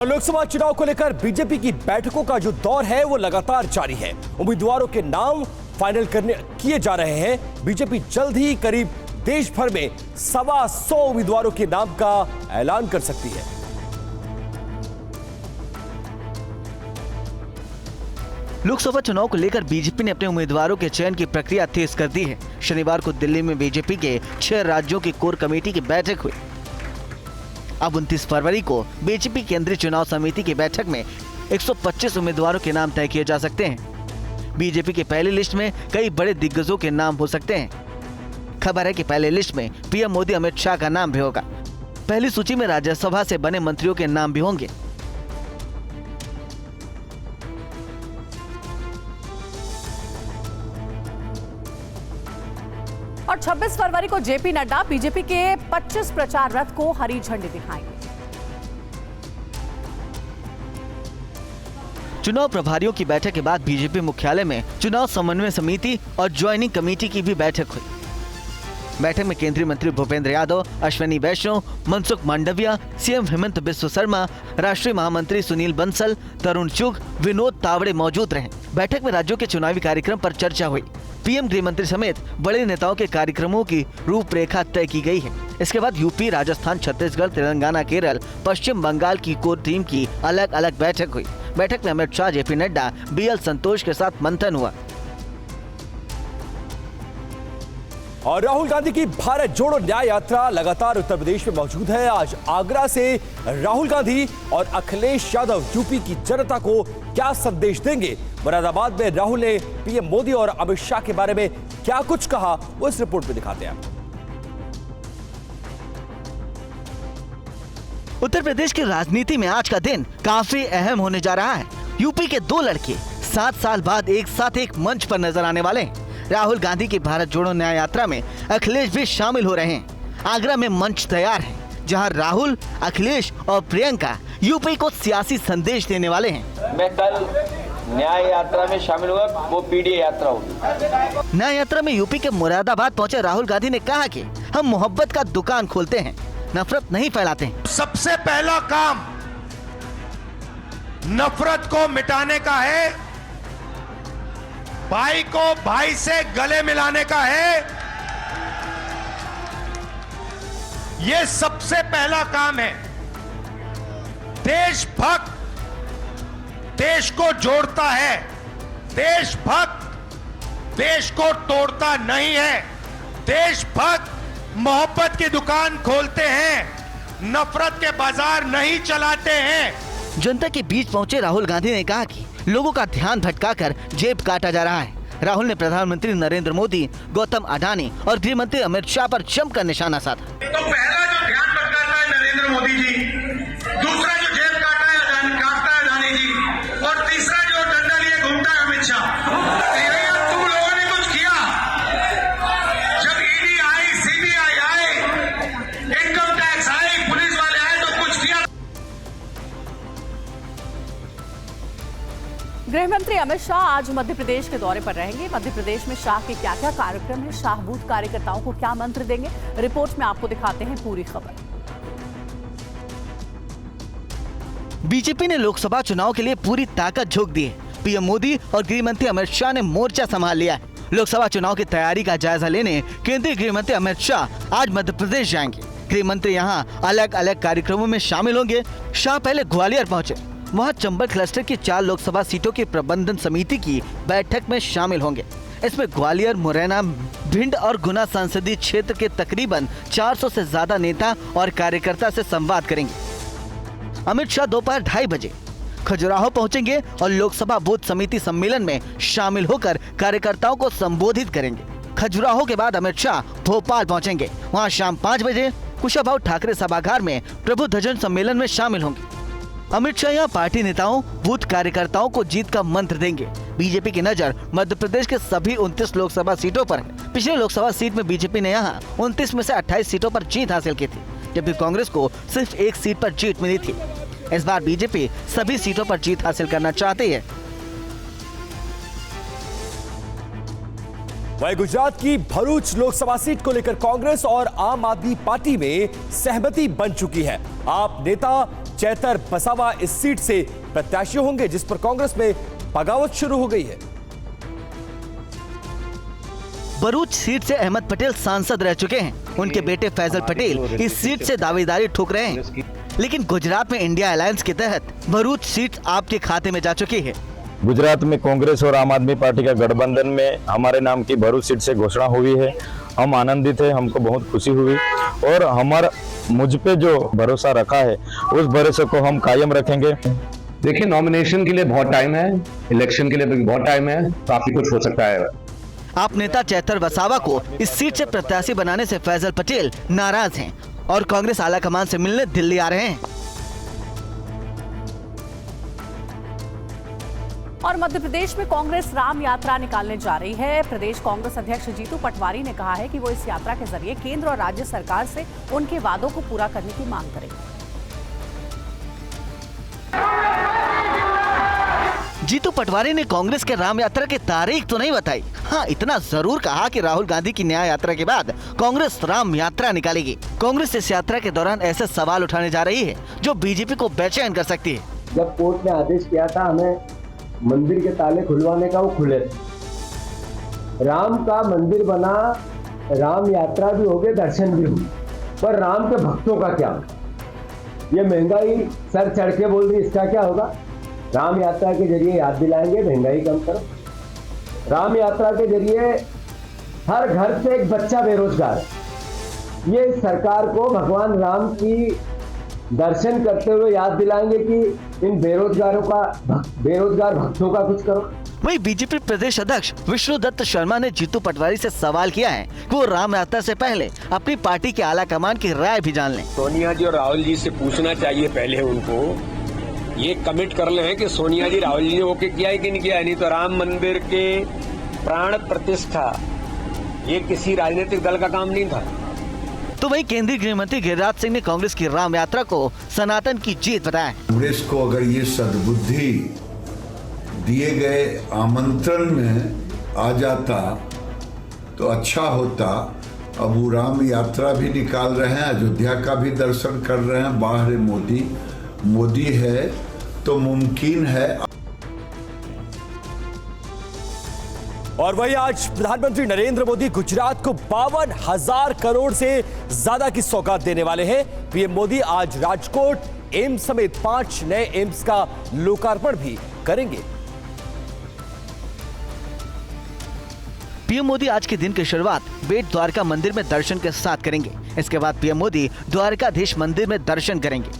लोकसभा चुनाव को लेकर बीजेपी की बैठकों का जो दौर है वो लगातार जारी है। उम्मीदवारों के नाम फाइनल किए जा रहे हैं। बीजेपी जल्द ही करीब देश भर में 125 उम्मीदवारों के नाम का ऐलान कर सकती है। लोकसभा चुनाव को लेकर बीजेपी ने अपने उम्मीदवारों के चयन की प्रक्रिया तेज कर दी है। शनिवार को दिल्ली में बीजेपी के 6 राज्यों की कोर कमेटी की बैठक हुई। अब 29 फरवरी को बीजेपी केंद्रीय चुनाव समिति की बैठक में 125 उम्मीदवारों के नाम तय किए जा सकते हैं। बीजेपी की पहली लिस्ट में कई बड़े दिग्गजों के नाम हो सकते हैं। खबर है कि पहली लिस्ट में पीएम मोदी, अमित शाह का नाम भी होगा। पहली सूची में राज्यसभा से बने मंत्रियों के नाम भी होंगे। और 26 फरवरी को जेपी नड्डा बीजेपी के 25 प्रचार रथ को हरी झंडी दिखाएंगे। चुनाव प्रभारियों की बैठक के बाद बीजेपी मुख्यालय में चुनाव समन्वय समिति और ज्वाइनिंग कमेटी की भी बैठक हुई। बैठक में केंद्रीय मंत्री भूपेंद्र यादव, अश्विनी वैष्णव, मनसुख मांडविया, सीएम हेमंत बिस्व शर्मा, राष्ट्रीय महामंत्री सुनील बंसल, तरुण चुग, विनोद तावड़े मौजूद रहे। बैठक में राज्यों के चुनावी कार्यक्रम पर चर्चा हुई। पीएम, गृह मंत्री समेत बड़े नेताओं के कार्यक्रमों की रूपरेखा तय की गई है। इसके बाद यूपी, राजस्थान, छत्तीसगढ़, तेलंगाना, केरल, पश्चिम बंगाल की कोर टीम की अलग अलग बैठक हुई। बैठक में अमित शाह, जेपी नड्डा, बीएल संतोष के साथ मंथन हुआ। और राहुल गांधी की भारत जोड़ो न्याय यात्रा लगातार उत्तर प्रदेश में मौजूद है। आज आगरा से राहुल गांधी और अखिलेश यादव यूपी की जनता को क्या संदेश देंगे? मुरादाबाद में राहुल ने पीएम मोदी और अमित शाह के बारे में क्या कुछ कहा, वो इस रिपोर्ट में दिखाते हैं। उत्तर प्रदेश की राजनीति में आज का दिन काफी अहम होने जा रहा है। यूपी के 2 लड़के 7 साल बाद एक साथ एक मंच पर नजर आने वाले हैं। राहुल गांधी की भारत जोड़ो न्याय यात्रा में अखिलेश भी शामिल हो रहे हैं। आगरा में मंच तैयार है, जहां राहुल, अखिलेश और प्रियंका यूपी को सियासी संदेश देने वाले हैं। मैं कल न्याय यात्रा में शामिल हुआ, वो पीडी यात्रा होगी। न्याय यात्रा में यूपी के मुरादाबाद पहुंचे राहुल गांधी ने कहा कि हम मोहब्बत का दुकान खोलते हैं, नफरत नहीं फैलाते हैं। सबसे पहला काम नफरत को मिटाने का है, भाई को भाई से गले मिलाने का है। यह सबसे पहला काम है। देशभक्त देश को जोड़ता है, देशभक्त देश को तोड़ता नहीं है। देशभक्त मोहब्बत की दुकान खोलते हैं, नफरत के बाजार नहीं चलाते हैं। जनता के बीच पहुंचे राहुल गांधी ने कहा कि लोगों का ध्यान भटकाकर जेब काटा जा रहा है। राहुल ने प्रधानमंत्री नरेंद्र मोदी, गौतम अडानी और गृह मंत्री अमित शाह पर जमकर निशाना साधा। तो पहला जो ध्यान भटकाता है नरेंद्र मोदी जी, दूसरा जो जेब काटता है अडानी जी, और तीसरा जो डंडा लिए घूमता है अमित शाह। तुम लोगों ने कुछ किया? जब ईडी आई, सीबीआई आए, इनकम टैक्स आई, पुलिस वाले आए, तो कुछ किया? गृह मंत्री अमित शाह आज मध्य प्रदेश के दौरे पर रहेंगे। मध्य प्रदेश में शाह के क्या क्या कार्यक्रम है, शाह बूथ कार्यकर्ताओं को क्या मंत्र देंगे, रिपोर्ट में आपको दिखाते हैं पूरी खबर। बीजेपी ने लोकसभा चुनाव के लिए पूरी ताकत झोंक दी है। पीएम मोदी और गृह मंत्री अमित शाह ने मोर्चा संभाल लिया है। लोकसभा चुनाव की तैयारी का जायजा लेने केंद्रीय गृह मंत्री अमित शाह आज मध्य प्रदेश जाएंगे। गृह मंत्री यहाँ अलग अलग कार्यक्रमों में शामिल होंगे। शाह पहले ग्वालियर पहुंचे, वहां चंबल क्लस्टर की 4 लोकसभा सीटों की प्रबंधन समिति की बैठक में शामिल होंगे। इसमें ग्वालियर, मुरैना, भिंड और गुना संसदीय क्षेत्र के तकरीबन 400 से ज्यादा नेता और कार्यकर्ता से संवाद करेंगे। अमित शाह दोपहर 2:30 बजे खजुराहो पहुंचेंगे और लोकसभा बूथ समिति सम्मेलन में शामिल होकर कार्यकर्ताओं को संबोधित करेंगे। खजुराहो के बाद अमित शाह भोपाल पहुंचेंगे। वहां शाम 5 बजे कुशाभाऊ ठाकरे सभागार में प्रबुद्ध जन सम्मेलन में शामिल होंगे। अमित शाह यहाँ पार्टी नेताओं, बूथ कार्यकर्ताओं को जीत का मंत्र देंगे। बीजेपी की नजर मध्य प्रदेश के सभी 29 लोकसभा सीटों पर है। पिछले लोकसभा सीट में बीजेपी ने यहाँ 29 में से 28 सीटों पर जीत हासिल की थी, जबकि कांग्रेस को सिर्फ 1 सीट पर जीत मिली थी। इस बार बीजेपी सभी सीटों पर जीत हासिल करना चाहती है। वहीं गुजरात की भरूच लोकसभा सीट को लेकर कांग्रेस और आम आदमी पार्टी में सहमति बन चुकी है। आप नेता चैतर वसावा इस सीट से प्रत्याशी होंगे, जिस पर कांग्रेस में बगावत शुरू हो गई है। भरूच सीट से अहमद पटेल सांसद रह चुके हैं। उनके बेटे फैजल पटेल इस सीट से दावेदारी ठोक रहे हैं, लेकिन गुजरात में इंडिया अलायंस के तहत भरूच सीट आपके खाते में जा चुकी है। गुजरात में कांग्रेस और आम आदमी पार्टी का गठबंधन में हमारे नाम की भरूच सीट से घोषणा हुई है। हम आनंदित हैं, हमको बहुत खुशी हुई और हमारा मुझ पे जो भरोसा रखा है उस भरोसे को हम कायम रखेंगे। देखिए, नॉमिनेशन के लिए बहुत टाइम है, इलेक्शन के लिए भी बहुत टाइम है, काफी कुछ हो सकता है। आप नेता चैतर वसावा को इस सीट से प्रत्याशी बनाने से फैजल पटेल नाराज हैं और कांग्रेस आलाकमान से मिलने दिल्ली आ रहे हैं। और मध्य प्रदेश में कांग्रेस राम यात्रा निकालने जा रही है। प्रदेश कांग्रेस अध्यक्ष जीतू पटवारी ने कहा है कि वो इस यात्रा के जरिए केंद्र और राज्य सरकार से उनके वादों को पूरा करने की मांग करेंगे। जीतू पटवारी ने कांग्रेस के राम यात्रा की तारीख तो नहीं बताई, हाँ इतना जरूर कहा कि राहुल गांधी की न्याय यात्रा के बाद कांग्रेस राम यात्रा निकालेगी। कांग्रेस इस यात्रा के दौरान ऐसे सवाल उठाने जा रही है जो बीजेपी को बेचैन कर सकती है। जब कोर्ट ने आदेश किया था हमें मंदिर के ताले खुलवाने का, वो खुले। राम का मंदिर बना, राम यात्रा भी हो गई, दर्शन भी हुए, पर राम के भक्तों का क्या? ये महंगाई सर चढ़ के बोल रही, इसका क्या होगा? राम यात्रा के जरिए याद दिलाएंगे महंगाई कम करो। राम यात्रा के जरिए हर घर से एक बच्चा बेरोजगार है। ये सरकार को भगवान राम की दर्शन करते हुए याद दिलाएंगे कि इन बेरोजगार भक्तों का कुछ करो। वहीं बीजेपी प्रदेश अध्यक्ष विष्णु दत्त शर्मा ने जीतू पटवारी से सवाल किया है कि वो राम यात्रा से पहले अपनी पार्टी के आला कमान की राय भी जान लें। सोनिया जी और राहुल जी से पूछना चाहिए पहले, उनको ये कमिट कर ले हैं कि सोनिया जी राहुल जी ने ओके किया है कि नहीं किया है। नहीं तो राम मंदिर के प्राण प्रतिष्ठा ये किसी राजनीतिक दल का काम नहीं था। तो वहीं केंद्रीय गृह मंत्री गिरिराज सिंह ने कांग्रेस की राम यात्रा को सनातन की जीत बताया। कांग्रेस को अगर ये सद्बुद्धि दिए गए आमंत्रण में आ जाता तो अच्छा होता। अब वो राम यात्रा भी निकाल रहे हैं, अयोध्या का भी दर्शन कर रहे हैं। बाहर मोदी है तो मुमकिन है। और वही आज प्रधानमंत्री नरेंद्र मोदी गुजरात को 52,000 करोड़ से ज्यादा की सौगात देने वाले हैं। पीएम मोदी आज राजकोट एम्स समेत 5 नए एम्स का लोकार्पण भी करेंगे। पीएम मोदी आज के दिन की शुरुआत बेट द्वारका मंदिर में दर्शन के साथ करेंगे। इसके बाद पीएम मोदी द्वारकाधीश मंदिर में दर्शन करेंगे।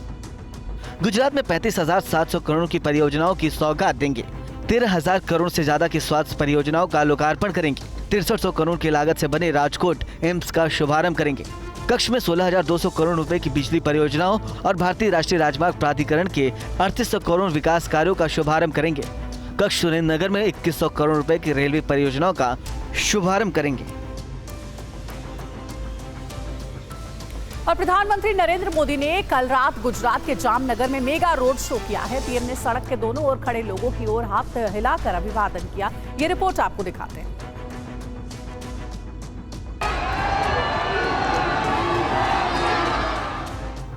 गुजरात में 35,700 करोड़ की परियोजनाओं की सौगात देंगे। 13,000 करोड़ से ज्यादा की स्वास्थ्य परियोजनाओं का लोकार्पण करेंगे। 6300 करोड़ की लागत से बने राजकोट एम्स का शुभारंभ करेंगे। कक्ष में 16,200 करोड़ रुपए की बिजली परियोजनाओं और भारतीय राष्ट्रीय राजमार्ग प्राधिकरण के 3800 करोड़ विकास कार्यों का शुभारंभ करेंगे। कक्ष सुरेंद्रनगर में 2100 करोड़ रुपए की रेलवे परियोजनाओं का शुभारंभ करेंगे। और प्रधानमंत्री नरेंद्र मोदी ने कल रात गुजरात के जामनगर में मेगा रोड शो किया है। पीएम ने सड़क के दोनों ओर खड़े लोगों की ओर हाथ हिलाकर अभिवादन किया। ये रिपोर्ट आपको दिखाते हैं।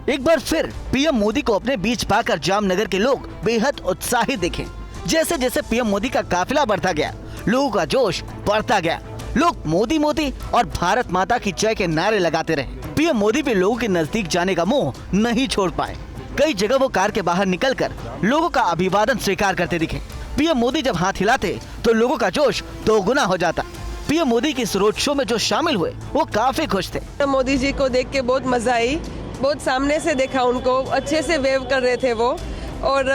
एक बार फिर पीएम मोदी को अपने बीच पाकर जामनगर के लोग बेहद उत्साहित दिखे। जैसे जैसे पीएम मोदी का काफिला बढ़ता गया, लोगों का जोश बढ़ता गया। लोग मोदी मोदी और भारत माता की जय के नारे लगाते रहे। पीएम मोदी भी लोगों के नजदीक जाने का मोह नहीं छोड़ पाए। कई जगह वो कार के बाहर निकलकर लोगों का अभिवादन स्वीकार करते दिखे। पीएम मोदी जब हाथ हिलाते तो लोगों का जोश दोगुना हो जाता। पीएम मोदी के इस रोड शो में जो शामिल हुए वो काफी खुश थे। मोदी जी को देख के बहुत मजा आई, बहुत सामने से देखा उनको, अच्छे से वेव कर रहे थे वो। और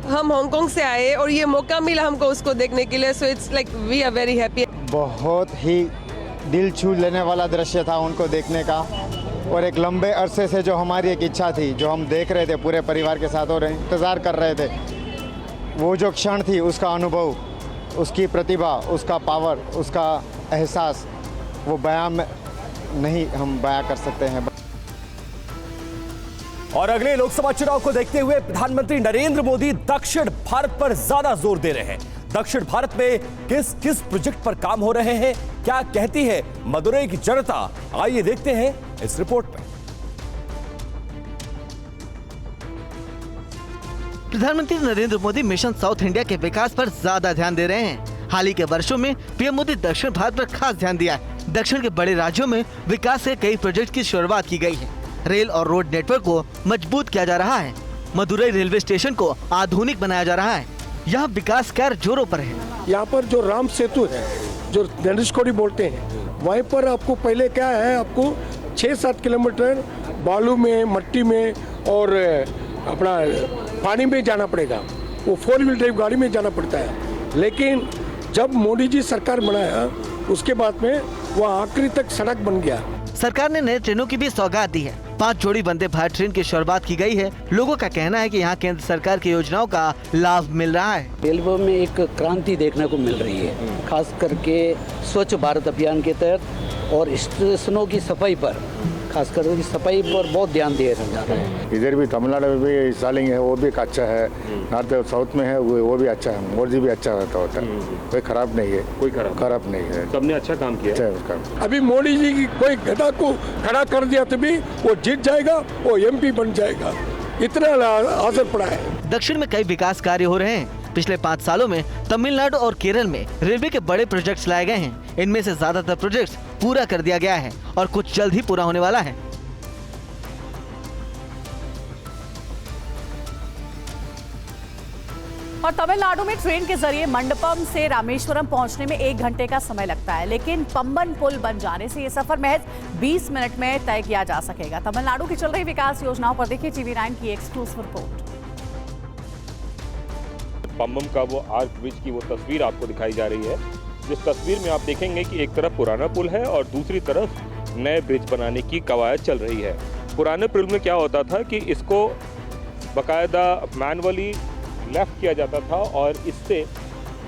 हम हांगकांग से आए और ये मौका मिला हमको उसको देखने के लिए। So it's like we are very happy. बहुत ही दिल छू लेने वाला दृश्य था उनको देखने का, और एक लंबे अरसे से जो हमारी एक इच्छा थी, जो हम देख रहे थे पूरे परिवार के साथ और इंतज़ार कर रहे थे, वो जो क्षण थी उसका अनुभव, उसकी प्रतिभा, उसका पावर, उसका एहसास, वो बयां में नहीं हम बयां कर सकते हैं। और अगले लोकसभा चुनाव को देखते हुए प्रधानमंत्री नरेंद्र मोदी दक्षिण भारत पर ज्यादा जोर दे रहे हैं। दक्षिण भारत में किस किस प्रोजेक्ट पर काम हो रहे हैं, क्या कहती है मदुरई की जनता, आइए देखते हैं इस रिपोर्ट में। प्रधानमंत्री Narendra Modi mission south India के विकास पर ज्यादा ध्यान दे रहे हैं। हाल ही के वर्षों में पीएम मोदी दक्षिण भारत पर खास ध्यान दिया है। दक्षिण के बड़े राज्यों में विकास के कई प्रोजेक्ट की शुरुआत की गई है। रेल और रोड नेटवर्क को मजबूत किया जा रहा है। मदुरई रेलवे स्टेशन को आधुनिक बनाया जा रहा है। यहाँ विकास कार्य जोरों पर है। यहाँ पर जो राम सेतु है, जो धनुषकोडी बोलते हैं, वहीं पर आपको पहले क्या है, आपको 6-7 किलोमीटर बालू में, मट्टी में और अपना पानी में जाना पड़ेगा। वो 4 व्हील ड्राइव गाड़ी में जाना पड़ता है। लेकिन जब मोदी जी सरकार बनाया उसके बाद में वह आखिरी तक सड़क बन गया। सरकार ने नए ट्रेनों की भी सौगात दी है। 5 जोड़ी वंदे भारत ट्रेन की शुरुआत की गई है। लोगों का कहना है कि यहाँ केंद्र सरकार की योजनाओं का लाभ मिल रहा है। रेलवे में एक क्रांति देखने को मिल रही है, खास करके स्वच्छ भारत अभियान के तहत और स्टेशनों की सफाई पर, खास करके सफाई पर बहुत ध्यान दिया जा रहा है। इधर भी तमिलनाडु में भी इंस्टॉलिंग है, वो भी अच्छा है। नॉर्थ और साउथ में है, वो भी अच्छा है। मोदी भी अच्छा रहता होता है, कोई खराब नहीं है, कोई खराब नहीं है। सबने अच्छा काम किया। अच्छा। अभी मोदी जी की कोई गधा को खड़ा कर दिया तो भी वो जीत जाएगा, वो MP बन जाएगा। इतना असर पड़ा है। दक्षिण में कई विकास कार्य हो रहे हैं। पिछले 5 सालों में तमिलनाडु और केरल में रेलवे के बड़े प्रोजेक्ट्स लाए गए हैं। इनमें से ज्यादातर प्रोजेक्ट्स पूरा कर दिया गया है और कुछ जल्द ही पूरा होने वाला है। और तमिलनाडु में ट्रेन के जरिए मंडपम से रामेश्वरम पहुंचने में 1 घंटे का समय लगता है, लेकिन पंबन पुल बन जाने से ये सफर महज 20 मिनट में तय किया जा सकेगा। तमिलनाडु की चल रही विकास योजनाओं पर देखिए TV9 की एक्सक्लूसिव रिपोर्ट। पंबम का वो आर्क ब्रिज की वो तस्वीर आपको दिखाई जा रही है, जिस तस्वीर में आप देखेंगे कि एक तरफ पुराना पुल है और दूसरी तरफ नए ब्रिज बनाने की कवायद चल रही है। पुराने पुल में क्या होता था कि इसको बाकायदा मैनुअली लेफ्ट किया जाता था और इससे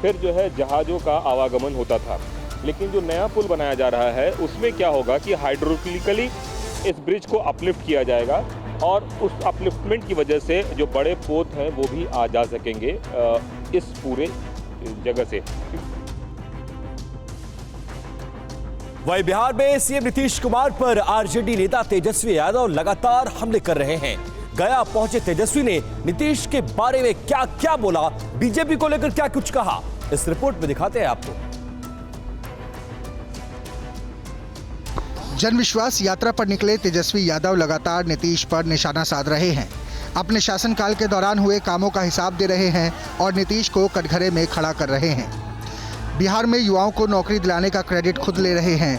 फिर जो है जहाज़ों का आवागमन होता था। लेकिन जो नया पुल बनाया जा रहा है उसमें क्या होगा कि हाइड्रोलिकली इस ब्रिज को अपलिफ्ट किया जाएगा और उस अपलिफ्टमेंट की वजह से जो बड़े पोत हैं वो भी आ जा सकेंगे इस पूरे जगह से। वहीं बिहार में सीएम नीतीश कुमार पर आरजेडी नेता तेजस्वी यादव लगातार हमले कर रहे हैं। गया पहुंचे तेजस्वी ने नीतीश के बारे में क्या क्या बोला, बीजेपी को लेकर क्या कुछ कहा, इस रिपोर्ट में दिखाते हैं आपको। जन विश्वास यात्रा पर निकले तेजस्वी यादव लगातार नीतीश पर निशाना साध रहे हैं। अपने शासनकाल के दौरान हुए कामों का हिसाब दे रहे हैं और नीतीश को कटघरे में खड़ा कर रहे हैं। बिहार में युवाओं को नौकरी दिलाने का क्रेडिट खुद ले रहे हैं।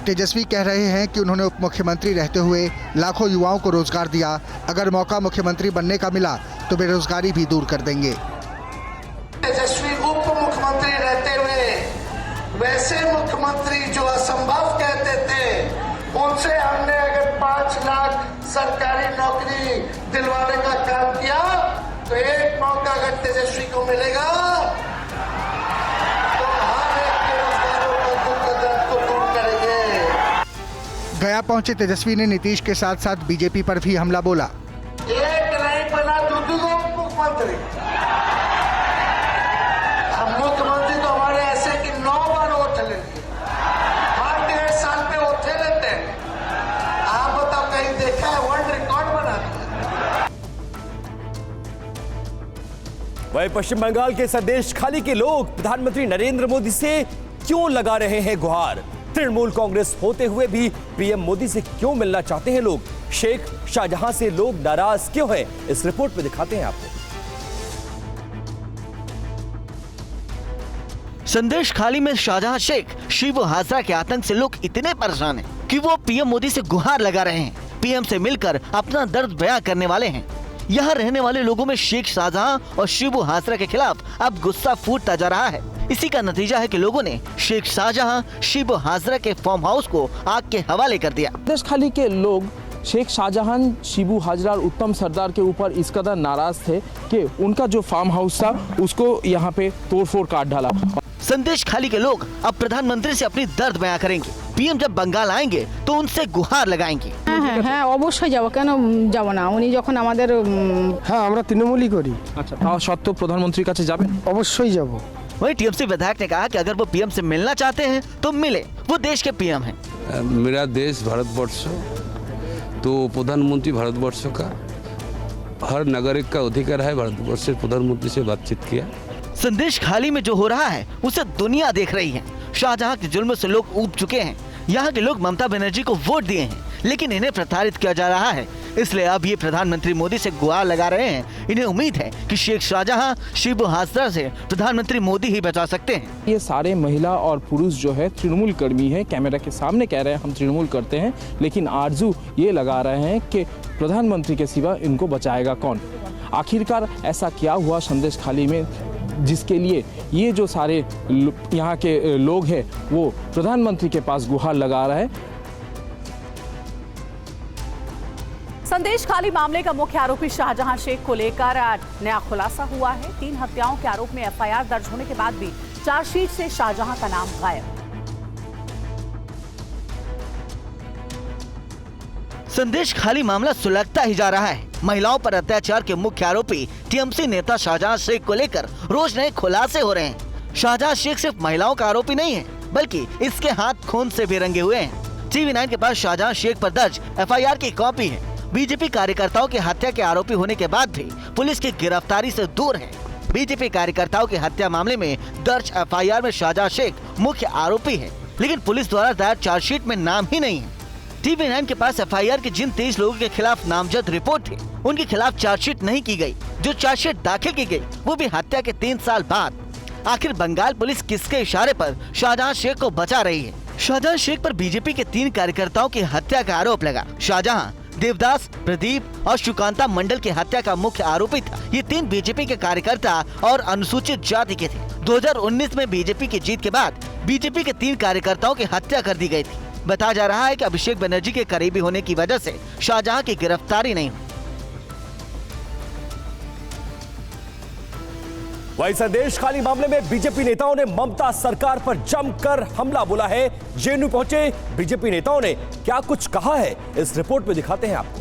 तेजस्वी कह रहे हैं कि उन्होंने उप मुख्यमंत्री रहते हुए लाखों युवाओं को रोजगार दिया। अगर मौका मुख्यमंत्री बनने का मिला तो बेरोजगारी भी दूर कर देंगे। तेजस्वी उप मुख्यमंत्री रहते हुए वैसे मुख्यमंत्री जो असंभव कहते थे, उनसे हमने अगर 5 लाख सरकारी नौकरी दिलवाने का काम किया तो एक मौका अगर तेजस्वी को मिलेगा तो हर एक बेरोजगारों का दुख दर्द को दूर करेंगे। गया पहुंचे तेजस्वी ने नीतीश के साथ साथ बीजेपी पर भी हमला बोला। एक नहीं बना दूसरे मुख्यमंत्री, मुख्यमंत्री तो हमारे ऐसे कि 9 बार वोट ले लिए, हर 1.5 साल पे वोट लेते हैं। आप बताओ कहीं देखा है? वर्ल्ड रिकॉर्ड बना दिया। वहीं पश्चिम बंगाल के संदेश खाली के लोग प्रधानमंत्री नरेंद्र मोदी से क्यों लगा रहे हैं गुहार? तृणमूल कांग्रेस होते हुए भी पीएम मोदी से क्यों मिलना चाहते हैं लोग? शेख शाहजहां से लोग नाराज क्यों हैं? इस रिपोर्ट में दिखाते हैं आपको। संदेश खाली में शाहजहां शेख शिबू हाजरा के आतंक से लोग इतने परेशान हैं कि वो पीएम मोदी से गुहार लगा रहे हैं। पीएम से मिलकर अपना दर्द बयां करने वाले हैं। यहाँ रहने वाले लोगों में शेख शाहजहां और शिबू हाजरा के खिलाफ अब गुस्सा फूटता जा रहा है। इसी का नतीजा है कि लोगों ने शेख शाहजहां शिबू हाजरा के फार्म हाउस को आग के हवाले कर दिया। संदेश खाली के लोग शेख शाहजहां, शिबू हाजरा और उत्तम सरदार के ऊपर इस कदर नाराज थे कि उनका जो फार्म हाउस था उसको यहाँ पे तोड़फोड़ काट डाला। संदेश खाली के लोग अब प्रधानमंत्री से अपनी दर्द बयां करेंगे। पीएम जब बंगाल आएंगे तो उनसे गुहार लगाएंगे। হ্যাঁ অবশ্যই যাব, কেন যাব না? উনি যখন আমাদের হ্যাঁ আমরা তৃণমূলই করি। अच्छा, তাও সত্ত্বেও প্রধানমন্ত্রীর কাছে যাবেন? অবশ্যই যাব। वहीं टीएमसी विधायक ने कहा कि अगर वो पीएम से मिलना चाहते हैं तो मिले, वो देश के पीएम हैं। मेरा देश भारतवर्ष, तो प्रधानमंत्री भारतवर्ष का हर नागरिक का अधिकार है भारतवर्ष से प्रधानमंत्री से बातचीत किया। संदेश खाली में जो हो रहा है उसे दुनिया देख रही है। शाहजहां के जुल्म से लोग ऊब चुके हैं। यहाँ के लोग ममता बनर्जी को वोट दिए हैं, लेकिन इन्हें प्रताड़ित किया जा रहा है। इसलिए अब ये प्रधानमंत्री मोदी से गुहार लगा रहे हैं। इन्हें उम्मीद है कि शेख शाहजहां शिबू हाजरा से प्रधानमंत्री मोदी ही बचा सकते हैं। ये सारे महिला और पुरुष जो है तृणमूल कर्मी है, कैमरा के सामने कह रहे हैं हम तृणमूल करते हैं, लेकिन आरजू ये लगा रहे हैं कि प्रधानमंत्री के सिवा इनको बचाएगा कौन। आखिरकार ऐसा क्या हुआ संदेश खाली में जिसके लिए ये जो सारे यहाँ के लोग हैं वो प्रधानमंत्री के पास गुहार लगा रहे हैं। संदेश खाली मामले का मुख्य आरोपी शाहजहां शेख को लेकर नया खुलासा हुआ है। 3 हत्याओं के आरोप में एफआईआर दर्ज होने के बाद भी चार्जशीट से शाहजहां का नाम गायब। संदेश खाली मामला सुलगता ही जा रहा है। महिलाओं पर अत्याचार के मुख्य आरोपी टीएमसी नेता शाहजहां शेख को लेकर रोज नए खुलासे हो रहे हैं। शाहजहां शेख सिर्फ महिलाओं का आरोपी नहीं है, बल्कि इसके हाथ खून से भी रंगे हुए हैं। टीवी 9 के पास शाहजहां शेख पर दर्ज एफआईआर की कॉपी है। बीजेपी कार्यकर्ताओं की हत्या के आरोपी होने के बाद भी पुलिस की गिरफ्तारी से दूर है। बीजेपी कार्यकर्ताओं की हत्या मामले में दर्ज एफआईआर में शाहजहां शेख मुख्य आरोपी है, लेकिन पुलिस द्वारा दायर चार्जशीट में नाम ही नहीं है। टीवी 9 के पास एफआईआर के जिन 23 लोगों के खिलाफ नामजद रिपोर्ट थी, उनके खिलाफ चार्जशीट नहीं की गई। जो चार्जशीट दाखिल की गई वो भी हत्या के 3 साल बाद। आखिर बंगाल पुलिस किसके इशारे पर शाहजहां शेख को बचा रही है? शाहजहां शेख पर बीजेपी के 3 कार्यकर्ताओं की हत्या का आरोप लगा। शाहजहां, देवदास, प्रदीप और सुकांता मंडल की हत्या का मुख्य आरोपी था। ये 3 बीजेपी के कार्यकर्ता और अनुसूचित जाति के थे। 2019 में बीजेपी की जीत के बाद बीजेपी के 3 कार्यकर्ताओं की हत्या कर दी गई थी। बताया जा रहा है कि अभिषेक बनर्जी के करीबी होने की वजह से शाहजहां की गिरफ्तारी नहीं हुई। वहीं संदेश खाली मामले में बीजेपी नेताओं ने ममता सरकार पर जमकर हमला बोला है। जेएनयू पहुंचे बीजेपी नेताओं ने क्या कुछ कहा है, इस रिपोर्ट में दिखाते हैं आपको।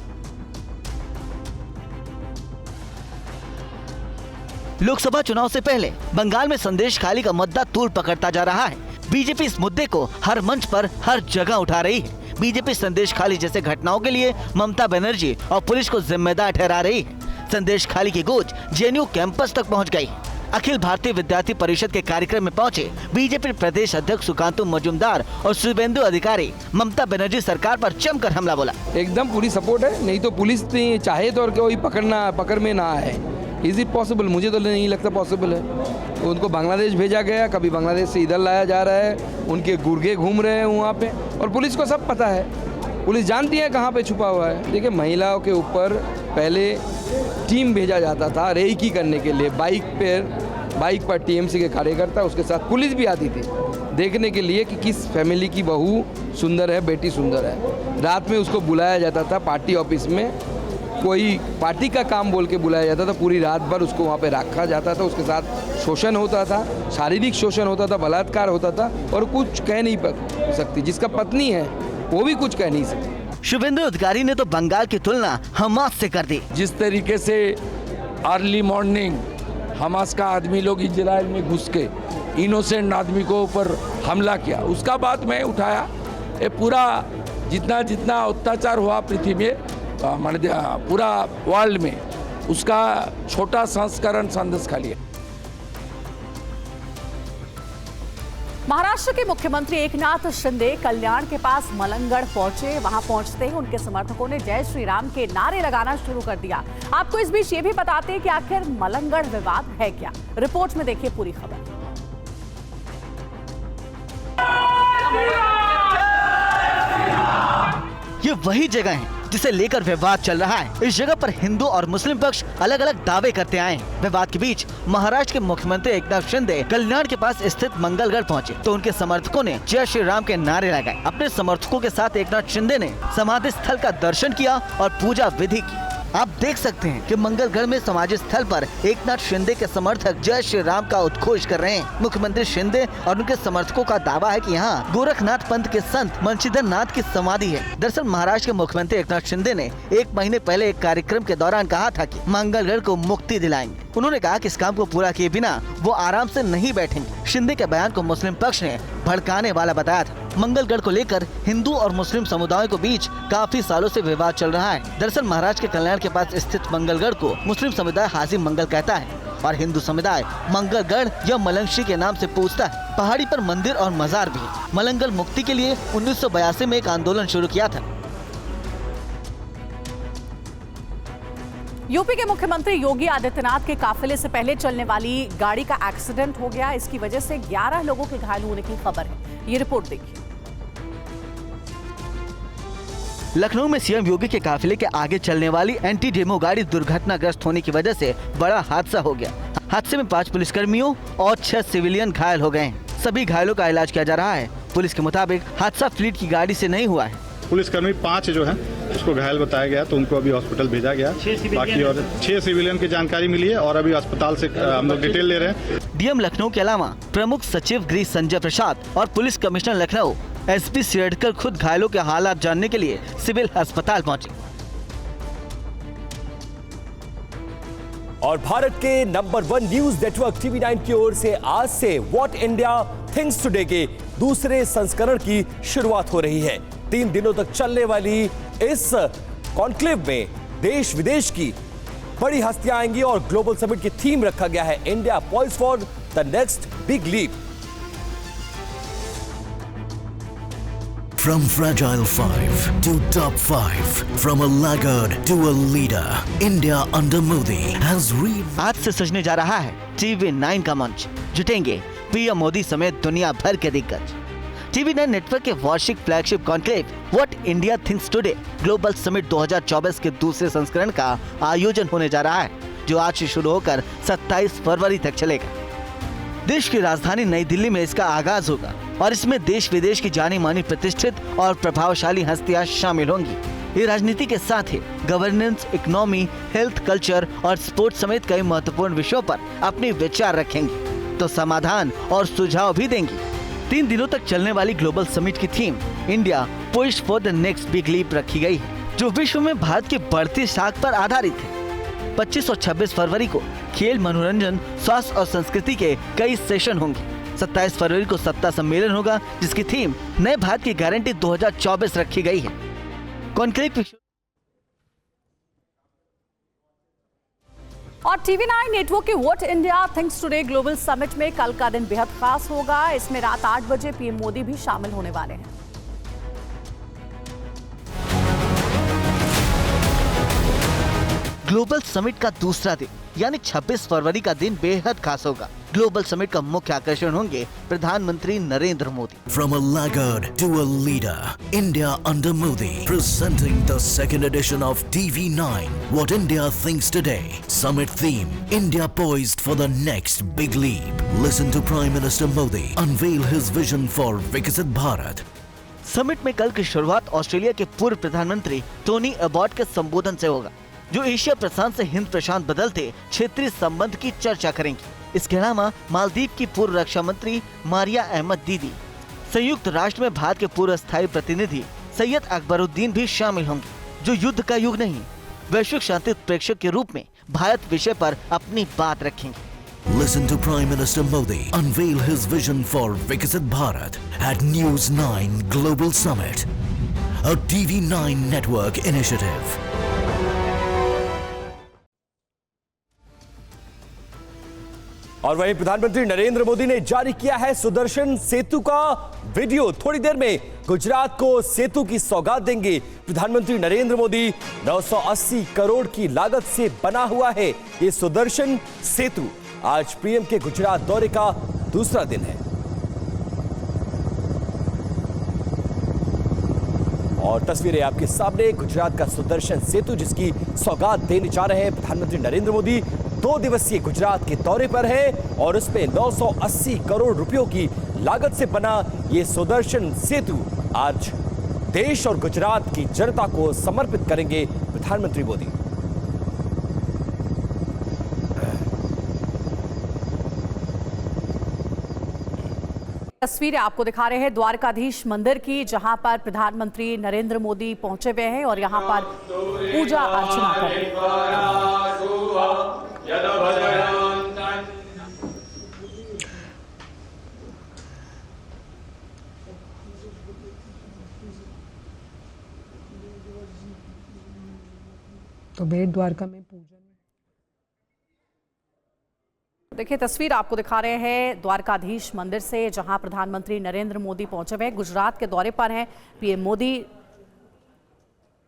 लोकसभा चुनाव से पहले बंगाल में संदेश खाली का मुद्दा तूल पकड़ता जा रहा है। बीजेपी इस मुद्दे को हर मंच पर हर जगह उठा रही है। बीजेपी संदेश खाली जैसे घटनाओं के लिए ममता बनर्जी और पुलिस को जिम्मेदार ठहरा रही है। संदेश खाली की गूंज जेएनयू कैंपस तक पहुंच गई। अखिल भारतीय विद्यार्थी परिषद के कार्यक्रम में पहुंचे बीजेपी प्रदेश अध्यक्ष सुकांतु मजूमदार और शुभेंदु अधिकारी ममता बनर्जी सरकार पर जमकर हमला बोला। एकदम पूरी सपोर्ट है, नहीं तो पुलिस चाहे तो कोई पकड़ में ना आए। Is it possible? मुझे तो नहीं लगता पॉसिबल है। उनको बांग्लादेश भेजा गया, कभी बांग्लादेश से इधर लाया जा रहा है, उनके गुर्गे घूम रहे हैं वहाँ पे, और पुलिस को सब पता है। पुलिस जानती है कहाँ पे छुपा हुआ है। देखिए, महिलाओं के ऊपर पहले टीम भेजा जाता था रेकी करने के लिए। बाइक पर टीएमसी के कार्यकर्ता, उसके साथ पुलिस भी आती थी देखने के लिए कि किस फैमिली की बहू सुंदर है, बेटी सुंदर है। रात में उसको बुलाया जाता था पार्टी ऑफिस में, कोई पार्टी का काम बोल के बुलाया जाता था। पूरी रात भर उसको वहाँ पे रखा जाता था, उसके साथ शोषण होता था, शारीरिक शोषण होता था, बलात्कार होता था, और कुछ कह नहीं सकती। जिसका पत्नी है वो भी कुछ कह नहीं सकती। शुभेंदु अधिकारी ने तो बंगाल की तुलना हमास से कर दी। जिस तरीके से अर्ली मॉर्निंग हमास का आदमी लोग इजराइल में घुस के इनोसेंट आदमी को ऊपर हमला किया, उसका बात मैं उठाया। ये पूरा जितना अत्याचार हुआ पृथ्वी में, पूरा वर्ल्ड में, उसका छोटा संस्करण संदेश खाली है। महाराष्ट्र के मुख्यमंत्री एकनाथ शिंदे कल्याण के पास मलंगड़ पहुंचे। वहां पहुंचते ही उनके समर्थकों ने जय श्री राम के नारे लगाना शुरू कर दिया। आपको इस बीच ये भी बताते हैं कि आखिर मलंगड़ विवाद है क्या। रिपोर्ट में देखिए पूरी खबर। ये वही जगह है जिसे लेकर विवाद चल रहा है। इस जगह पर हिंदू और मुस्लिम पक्ष अलग अलग दावे करते आए हैं। विवाद के बीच महाराष्ट्र के मुख्यमंत्री एकनाथ शिंदे कल्याण के पास स्थित मंगलगढ़ पहुंचे तो उनके समर्थकों ने जय श्री राम के नारे लगाए। अपने समर्थकों के साथ एकनाथ शिंदे ने समाधि स्थल का दर्शन किया और पूजा विधि की। आप देख सकते हैं कि मंगलगढ़ में समाधि स्थल पर एकनाथ शिंदे के समर्थक जय श्री राम का उद्घोष कर रहे हैं। मुख्यमंत्री शिंदे और उनके समर्थकों का दावा है कि यहाँ गोरखनाथ पंथ के संत बंशीधर नाथ की समाधि है। दरअसल महाराष्ट्र के मुख्यमंत्री एकनाथ शिंदे ने 1 महीने पहले एक कार्यक्रम के दौरान कहा था कि मंगलगढ़ को मुक्ति दिलाएंगे। उन्होंने कहा कि इस काम को पूरा किए बिना वो आराम से नहीं बैठेंगे। शिंदे के बयान को मुस्लिम पक्ष ने भड़काने वाला बताया था। मंगलगढ़ को लेकर हिंदू और मुस्लिम समुदायों के बीच काफी सालों से विवाद चल रहा है। दरअसल महाराष्ट्र के कल्याण के पास स्थित मंगलगढ़ को मुस्लिम समुदाय हाजी मंगल कहता है और हिंदू समुदाय मंगलगढ़ या मलंगशी के नाम से पूछता है। पहाड़ी पर मंदिर और मजार भी। मलंगल मुक्ति के लिए 1982 में एक आंदोलन शुरू किया था। यूपी के मुख्यमंत्री योगी आदित्यनाथ के काफिले से पहले चलने वाली गाड़ी का एक्सीडेंट हो गया। इसकी वजह से 11 लोगों के घायल होने की खबर है। ये रिपोर्ट देखिए। लखनऊ में सीएम योगी के काफिले के आगे चलने वाली एंटी डेमो गाड़ी दुर्घटनाग्रस्त होने की वजह से बड़ा हादसा हो गया। हादसे में 5 पुलिसकर्मियों और 6 सिविलियन घायल हो गए हैं। सभी घायलों का इलाज किया जा रहा है। पुलिस के मुताबिक हादसा फ्लीट की गाड़ी से नहीं हुआ है। पुलिसकर्मी 5 जो है उसको घायल बताया गया, तो उनको अभी हॉस्पिटल भेजा गया। बाकी और 6 सिविलियन की जानकारी मिली है और अभी अस्पताल से हम लोग डिटेल ले रहे हैं। डीएम लखनऊ के अलावा प्रमुख सचिव गृह संजय प्रसाद और पुलिस कमिश्नर लखनऊ एसपी सिरडकर खुद घायलों के हालात जानने के लिए सिविल अस्पताल पहुंचे। और भारत के नंबर 1 न्यूज नेटवर्क TV9 की ओर से आज से व्हाट इंडिया थिंक्स टुडे के दूसरे संस्करण की शुरुआत हो रही है। 3 दिनों तक चलने वाली इस कॉन्क्लेव में देश विदेश की बड़ी हस्तियां आएंगी और ग्लोबल समिट की थीम रखा गया है India poised for the next big leap. From fragile 5 to top 5, from a laggard to a leader, India under Modi has आज से सजने जा रहा है TV9 का मंच। जुटेंगे पीएम मोदी समेत दुनिया भर के दिग्गज। TV9 नेटवर्क के वार्षिक flagship conclave what India thinks today global summit 2024 के दूसरे संस्करण का आयोजन होने जा रहा है, जो आज से शुरू होकर 27 फरवरी तक चलेगा। देश की राजधानी नई दिल्ली में इसका आगाज होगा और इसमें देश विदेश की जानी मानी प्रतिष्ठित और प्रभावशाली हस्तियां शामिल होंगी। ये राजनीति के साथ ही गवर्नेंस, इकोनॉमी, हेल्थ, कल्चर और स्पोर्ट्स समेत कई महत्वपूर्ण विषयों पर अपने विचार रखेंगी तो समाधान और सुझाव भी देंगी। 3 दिनों तक चलने वाली ग्लोबल समिट की theme India poised for the next big leap रखी गई है, जो विश्व में भारत की बढ़ती साख पर आधारित है। 25 और 26 फरवरी को खेल, मनोरंजन, स्वास्थ्य और संस्कृति के कई सेशन होंगे। 27 फरवरी को सत्ता सम्मेलन होगा, जिसकी थीम नए भारत की गारंटी 2024 रखी गई है। कॉन्क्लेव और TV9 नेटवर्क के what India thinks today global summit में कल का दिन बेहद खास होगा। इसमें रात 8 बजे पीएम मोदी भी शामिल होने वाले हैं। ग्लोबल समिट का दूसरा दिन यानी 26 फरवरी का दिन बेहद खास होगा। ग्लोबल समिट का मुख्य आकर्षण होंगे प्रधानमंत्री Narendra Modi. From a laggard to a leader, India under Modi presenting the second edition of TV9 What India Thinks Today. Summit theme India poised for the next big leap. Listen to Prime Minister Modi unveil his vision for Viksit Bharat. Summit में कल की शुरुआत Australia के पूर्व प्रधानमंत्री Tony Abbott के संबोधन से होगा, जो एशिया प्रशांत से हिंद प्रशांत बदलते क्षेत्रीय संबंध की चर्चा करेंगी। इसके अलावा मालदीव की पूर्व रक्षा मंत्री मारिया अहमद दीदी, संयुक्त राष्ट्र में भारत के पूर्व स्थायी प्रतिनिधि सैयद अकबरुद्दीन भी शामिल होंगे, जो युद्ध का युग नहीं वैश्विक शांति प्रेक्षक के रूप में भारत विषय पर अपनी बात रखेंगे। Listen to Prime Minister Modi unveil his vision for Viksit Bharat at News 9 Global Summit, a TV9 network initiative. और वहीं प्रधानमंत्री नरेंद्र मोदी ने जारी किया है सुदर्शन सेतु का वीडियो। थोड़ी देर में गुजरात को सेतु की सौगात देंगे प्रधानमंत्री नरेंद्र मोदी। 980 करोड़ की लागत से बना हुआ है ये सुदर्शन सेतु। आज पीएम के गुजरात दौरे का दूसरा दिन है और तस्वीरें आपके सामने गुजरात का सुदर्शन सेतु, जिसकी सौगात देने जा रहे हैं प्रधानमंत्री नरेंद्र मोदी। 2 दिवसीय गुजरात के दौरे पर है और उसमें 980 करोड़ रुपयों की लागत से बना ये सुदर्शन सेतु आज देश और गुजरात की जनता को समर्पित करेंगे प्रधानमंत्री मोदी। तस्वीरें आपको दिखा रहे हैं द्वारकाधीश मंदिर की, जहां पर प्रधानमंत्री नरेंद्र मोदी पहुंचे हुए हैं और यहां पर पूजा अर्चना कर रहे हैं। तो बेट द्वारका में पूजन। देखिए तस्वीर आपको दिखा रहे हैं द्वारकाधीश मंदिर से, जहां प्रधानमंत्री नरेंद्र मोदी पहुंचे हुए हैं। गुजरात के दौरे पर हैं पीएम मोदी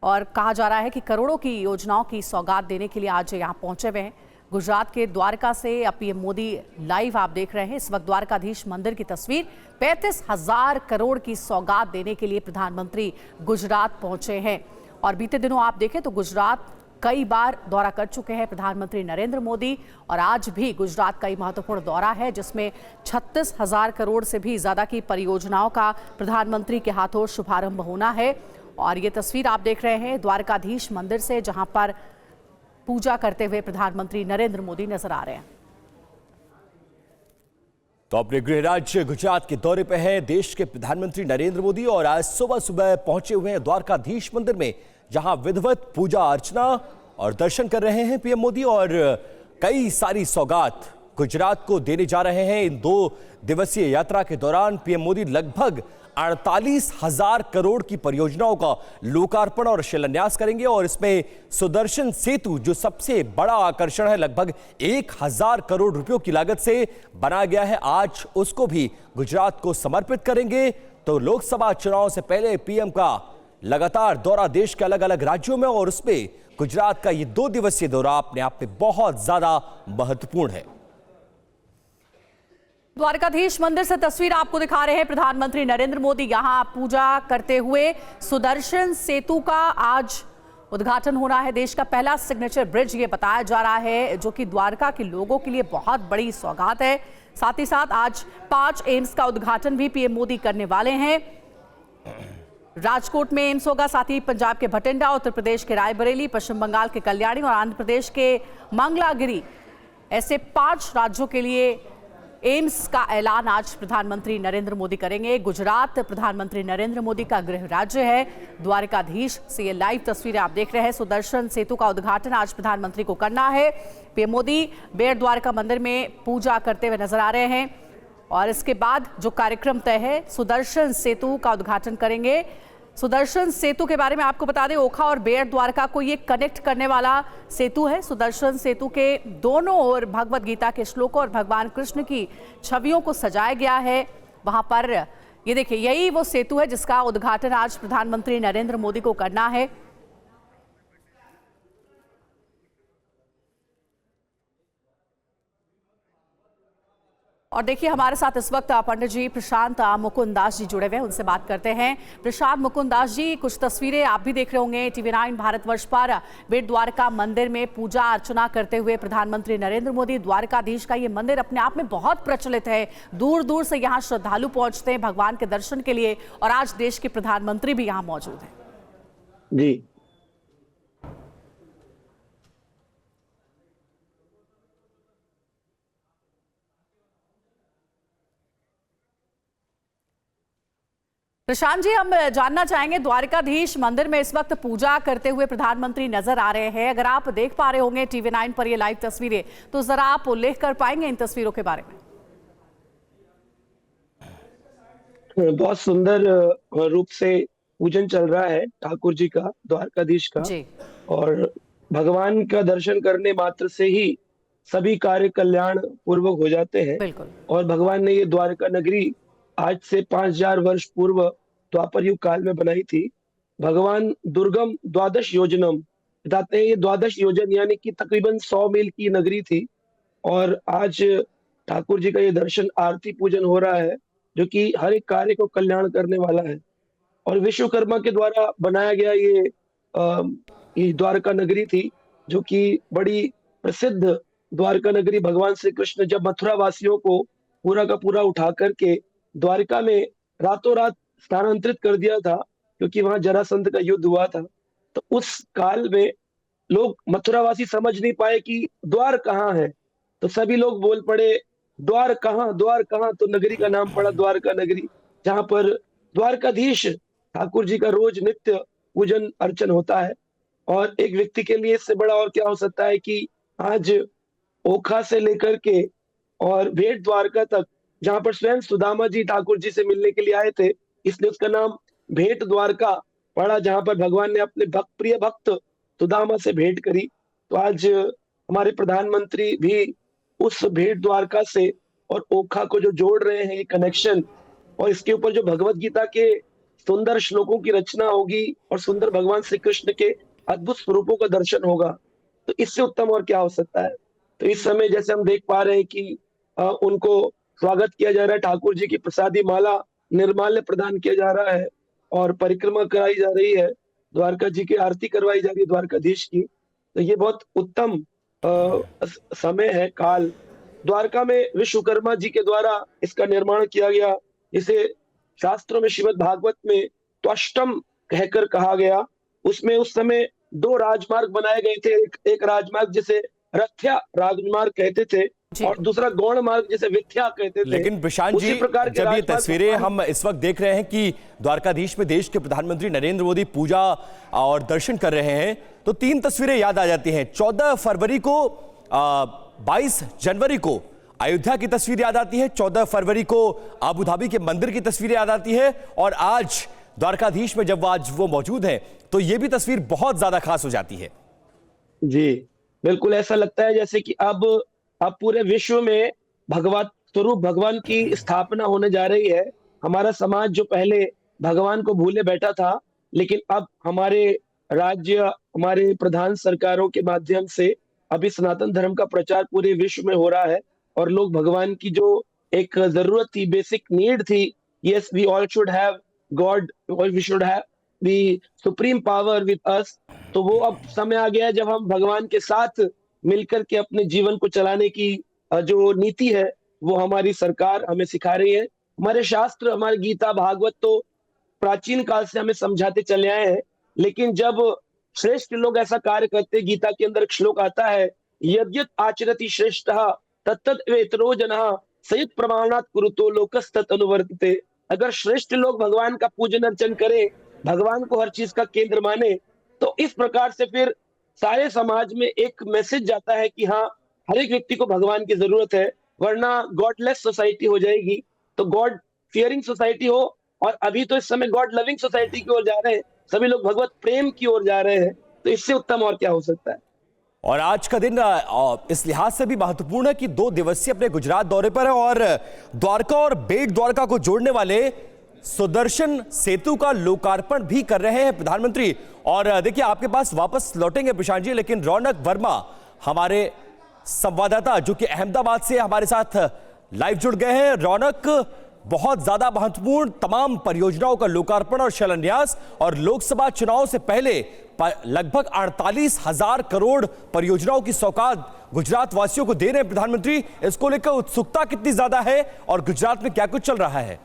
और कहा जा रहा है कि करोड़ों की योजनाओं की सौगात देने के लिए आज यहां पहुंचे हुए हैं। गुजरात के द्वारका से अब पीएम मोदी लाइव आप देख रहे हैं इस वक्त द्वारकाधीश मंदिर की तस्वीर। 35,000 करोड़ की सौगात देने के लिए प्रधानमंत्री गुजरात पहुंचे हैं और बीते दिनों आप देखें तो गुजरात कई बार दौरा कर चुके हैं प्रधानमंत्री नरेंद्र मोदी और आज भी गुजरात का महत्वपूर्ण दौरा है जिसमें 36,000 करोड़ से भी ज्यादा की परियोजनाओं का प्रधानमंत्री के हाथों शुभारंभ होना है। और ये तस्वीर आप देख रहे हैं द्वारकाधीश मंदिर से, जहां पर पूजा करते हुए प्रधानमंत्री नरेंद्र मोदी नजर आ रहे हैं। तो अपने गृह राज्य गुजरात के दौरे पे हैं देश के प्रधानमंत्री नरेंद्र मोदी और आज सुबह सुबह पहुंचे हुए हैं द्वारकाधीश मंदिर में, जहां विधिवत पूजा अर्चना और दर्शन कर रहे हैं पीएम मोदी और कई सारी सौगात गुजरात को देने जा रहे हैं। इन 2 दिवसीय यात्रा के दौरान पीएम मोदी लगभग 48,000 करोड़ की परियोजनाओं का लोकार्पण और शिलान्यास करेंगे और इसमें सुदर्शन सेतु जो सबसे बड़ा आकर्षण है, लगभग 1,000 करोड़ रुपयों की लागत से बनाया गया है, आज उसको भी गुजरात को समर्पित करेंगे। तो लोकसभा चुनाव से पहले पीएम का लगातार दौरा देश के अलग अलग राज्यों में और उसमें गुजरात का ये 2 दिवसीय दौरा अपने आप में बहुत ज्यादा महत्वपूर्ण है। द्वारकाधीश मंदिर से तस्वीर आपको दिखा रहे हैं प्रधानमंत्री नरेंद्र मोदी यहां पूजा करते हुए। सुदर्शन सेतु का आज उद्घाटन होना है, देश का पहला सिग्नेचर ब्रिज ये बताया जा रहा है, जो कि द्वारका के लोगों के लिए बहुत बड़ी सौगात है। साथ ही साथ आज 5 एम्स का उद्घाटन भी पीएम मोदी करने वाले हैं। राजकोट में एम्स होगा, साथ ही पंजाब के भटिंडा, उत्तर प्रदेश के रायबरेली, पश्चिम बंगाल के कल्याणी और आंध्र प्रदेश के मंगलागिरी, ऐसे 5 राज्यों के लिए एम्स का ऐलान आज प्रधानमंत्री नरेंद्र मोदी करेंगे। गुजरात प्रधानमंत्री नरेंद्र मोदी का गृह राज्य है। द्वारकाधीश से ये लाइव तस्वीरें आप देख रहे हैं। सुदर्शन सेतु का उद्घाटन आज प्रधानमंत्री को करना है। पीएम मोदी बेट द्वारका मंदिर में पूजा करते हुए नजर आ रहे हैं और इसके बाद जो कार्यक्रम तय है, सुदर्शन सेतु का उद्घाटन करेंगे। सुदर्शन सेतु के बारे में आपको बता दें, ओखा और बेट द्वारका को ये कनेक्ट करने वाला सेतु है। सुदर्शन सेतु के दोनों ओर भगवत गीता के श्लोकों और भगवान कृष्ण की छवियों को सजाया गया है। वहां पर ये देखिए, यही वो सेतु है जिसका उद्घाटन आज प्रधानमंत्री नरेंद्र मोदी को करना है। और देखिए हमारे साथ इस वक्त पंडित जी प्रशांत मुकुंद दास जी जुड़े हुए हैं, उनसे बात करते हैं। प्रशांत मुकुंद दास जी, कुछ तस्वीरें आप भी देख रहे होंगे TV9 भारतवर्ष पर बेट द्वारका मंदिर में पूजा अर्चना करते हुए प्रधानमंत्री नरेंद्र मोदी। द्वारकाधीश का ये मंदिर अपने आप में बहुत प्रचलित है, दूर दूर से यहाँ श्रद्धालु पहुंचते हैं भगवान के दर्शन के लिए और आज देश के प्रधानमंत्री भी यहाँ मौजूद है। जी प्रशांत जी, हम जानना चाहेंगे, द्वारकाधीश मंदिर में इस वक्त पूजा करते हुए प्रधानमंत्री नजर आ रहे हैं। अगर आप देख पा रहे होंगे TV9 पर ये लाइव तस्वीरें, तो जरा आप उल्लेख कर पाएंगे इन तस्वीरों के बारे में? बहुत सुंदर रूप से पूजन चल रहा है ठाकुर जी का, द्वारकाधीश का जी। और भगवान का दर्शन करने मात्र से ही सभी कार्य कल्याण पूर्वक हो जाते हैं। बिल्कुल। और भगवान ने ये द्वारका नगरी आज से 5000 वर्ष पूर्व द्वापर युग काल में बनाई थी। भगवान दुर्गम द्वादश योजनम बताते हैं, ये 12 योजन यानी कि तकरीबन 100 मील की नगरी थी और आज ठाकुर जी का ये दर्शन आरती पूजन हो रहा है, जो कि हर एक कार्य को कल्याण करने वाला है। और विश्वकर्मा के द्वारा बनाया गया ये द्वारका नगरी थी, जो कि बड़ी प्रसिद्ध द्वारका नगरी। भगवान श्री कृष्ण जब मथुरा वासियों को पूरा का पूरा उठा करके द्वारका में रातों रात स्थानांतरित कर दिया था, क्योंकि वहां जरासंध का युद्ध हुआ था, तो उस काल में लोग मथुरावासी समझ नहीं पाए कि द्वार कहाँ है, तो सभी लोग बोल पड़े द्वार कहाँ, तो नगरी का नाम पड़ा द्वारका नगरी, जहां पर द्वारकाधीश ठाकुर जी का रोज नित्य पूजन अर्चन होता है। और एक व्यक्ति के लिए इससे बड़ा और क्या हो सकता है कि आज ओखा से लेकर के और भेंट द्वारका तक, जहां पर स्वयं सुदामा जी ठाकुर जी से मिलने के लिए आए थे, इसलिए उसका नाम भेंट द्वारका पड़ा, जहां पर भगवान ने अपने प्रिय भक्त सुदामा से भेंट करी। तो आज हमारे प्रधानमंत्री भी उस भेंट द्वारका से और ओखा को जो जोड़ रहे हैं, ये कनेक्शन, और इसके ऊपर जो भगवत गीता के सुंदर श्लोकों की रचना होगी और सुंदर भगवान श्री कृष्ण के अद्भुत स्वरूपों का दर्शन होगा, तो इससे उत्तम और क्या हो सकता है। तो इस समय जैसे हम देख पा रहे हैं कि उनको स्वागत किया जा रहा है, ठाकुर जी की प्रसादी माला निर्माल्य प्रदान किया जा रहा है और परिक्रमा कराई जा रही है, द्वारका जी की आरती करवाई जा रही है द्वारकाधीश की। तो ये बहुत उत्तम समय है, काल। द्वारका में विश्वकर्मा जी के द्वारा इसका निर्माण किया गया, इसे शास्त्रों में श्रीमद् भागवत में त्वष्टम कहकर कहा गया। उसमें उस समय 2 राजमार्ग बनाए गए थे, एक राजमार्ग जिसे रथ्या राजमार्ग कहते थे और दूसरा गौण मार्ग जिसे विथ्या कहते थे। लेकिन प्रशांत जी, जब ये तस्वीरें हम इस वक्त देख रहे हैं कि द्वारकाधीश में देश के प्रधानमंत्री नरेंद्र मोदी पूजा और दर्शन कर रहे हैं, तो 3 तस्वीरें याद आ जाती हैं। 14 फरवरी को 22 जनवरी को अयोध्या की तस्वीर याद आती है, 14 फरवरी को अबू धाबी के मंदिर की तस्वीर याद आती है, और आज द्वारकाधीश में जब आज वो मौजूद हैं तो ये भी तस्वीर बहुत ज्यादा खास हो जाती है। जी बिल्कुल, ऐसा लगता है जैसे कि अब पूरे विश्व में भगवत स्वरूप भगवान की स्थापना होने जा रही है। हमारा समाज जो पहले भगवान को भूले बैठा था, लेकिन अब हमारे राज्य, हमारे प्रधान सरकारों के माध्यम से अभी सनातन धर्म का प्रचार पूरे विश्व में हो रहा है और लोग भगवान की जो एक जरूरत थी, बेसिक नीड थी, yes we all should have god, we should have the supreme power with us, तो वो अब समय आ गया जब हम भगवान के साथ मिलकर के अपने जीवन को चलाने की जो नीति है वो हमारी सरकार हमें सिखा रही है। हमारे शास्त्र, हमारे गीता भागवत तो प्राचीन काल से हमें समझाते चले आए हैं, लेकिन जब श्रेष्ठ लोग ऐसा कार्य करते, गीता के अंदर एक श्लोक आता है, यद्यत आचरति श्रेष्ठः तत्तद वेतरो जनः संयुक्त प्रमाणात कुरुतो लोकस्तत् अनुवर्तते। अगर श्रेष्ठ लोग भगवान का पूजन अर्चन करें, भगवान को हर चीज का केंद्र माने, तो इस प्रकार से फिर सारे समाज में एक मैसेज जाता है कि हाँ, हर एक व्यक्ति को भगवान की जरूरत है, वरना गॉडलेस सोसाइटी हो जाएगी। तो गॉड फियरिंग सोसाइटी हो, और अभी तो इस समय गॉड लविंग सोसाइटी की ओर जा रहे हैं, सभी लोग भगवत प्रेम की ओर जा रहे हैं, तो इससे उत्तम और क्या हो सकता है। और आज का दिन इस लिहाज से भी महत्वपूर्ण है कि 2 दिवसीय अपने गुजरात दौरे पर है और द्वारका और बेट द्वारका को जोड़ने वाले सुदर्शन सेतु का लोकार्पण भी कर रहे हैं प्रधानमंत्री। और देखिए, आपके पास वापस लौटेंगे प्रशांत जी, लेकिन रौनक वर्मा हमारे संवाददाता जो कि अहमदाबाद से हमारे साथ लाइव जुड़ गए हैं। रौनक, बहुत ज्यादा महत्वपूर्ण तमाम परियोजनाओं का लोकार्पण और शिलान्यास, और लोकसभा चुनाव से पहले लगभग 48,000 करोड़ परियोजनाओं की सौगात गुजरात वासियों को दे रहे हैं प्रधानमंत्री। इसको लेकर उत्सुकता कितनी ज्यादा है और गुजरात में क्या कुछ चल रहा है?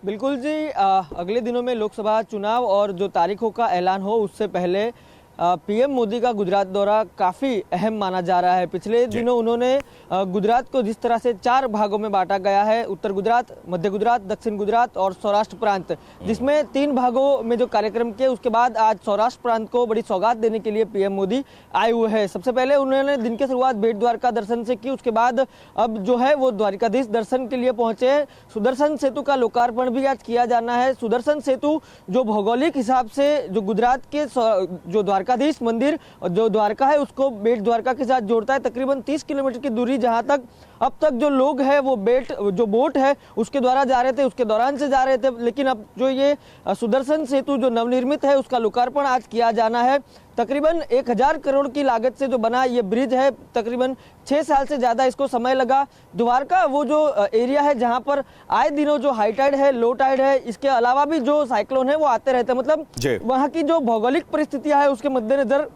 बिल्कुल जी, अगले दिनों में लोकसभा चुनाव और जो तारीखों का ऐलान हो उससे पहले पीएम मोदी का गुजरात दौरा काफ़ी अहम माना जा रहा है। पिछले दिनों उन्होंने गुजरात को जिस तरह से 4 भागों में बांटा गया है, उत्तर गुजरात, मध्य गुजरात, दक्षिण गुजरात और सौराष्ट्र प्रांत, जिसमें 3 भागों में जो कार्यक्रम किए, उसके बाद आज सौराष्ट्र प्रांत को बड़ी सौगात देने के लिए पीएम मोदी आए हुए हैं। सबसे पहले उन्होंने दिन की शुरुआत भेंट द्वारका दर्शन से की, उसके बाद अब जो है वो द्वारकाधीश दर्शन के लिए पहुंचे हैं। सुदर्शन सेतु का लोकार्पण भी आज किया जाना है। सुदर्शन सेतु जो भौगोलिक हिसाब से जो गुजरात के जो द्वारकाधीश मंदिर जो द्वारका है उसको बेट द्वारका के साथ जोड़ता है। तकरीबन 30 किलोमीटर की दूरी जहां तक अब तक जो लोग हैं वो जो बोट है उसके द्वारा जा रहे थे, उसके दौरान से जा रहे थे, लेकिन अब जो ये सुदर्शन सेतु जो नवनिर्मित है उसका लोकार्पण आज किया जाना है। तकरीबन 1000 करोड़ की लागत से जो बना ये ब्रिज है, तकरीबन 6 साल से ज़्यादा इसको समय लगा। द्वारका वो जो एरिया है जहां पर आए दिनों जो हाई टाइड है, लो टाइड है, इसके अलावा भी जो साइक्लोन है वो आते रहते हैं, मतलब वहाँ की जो भौगोलिक परिस्थितियाँ है उसके मद्देनजर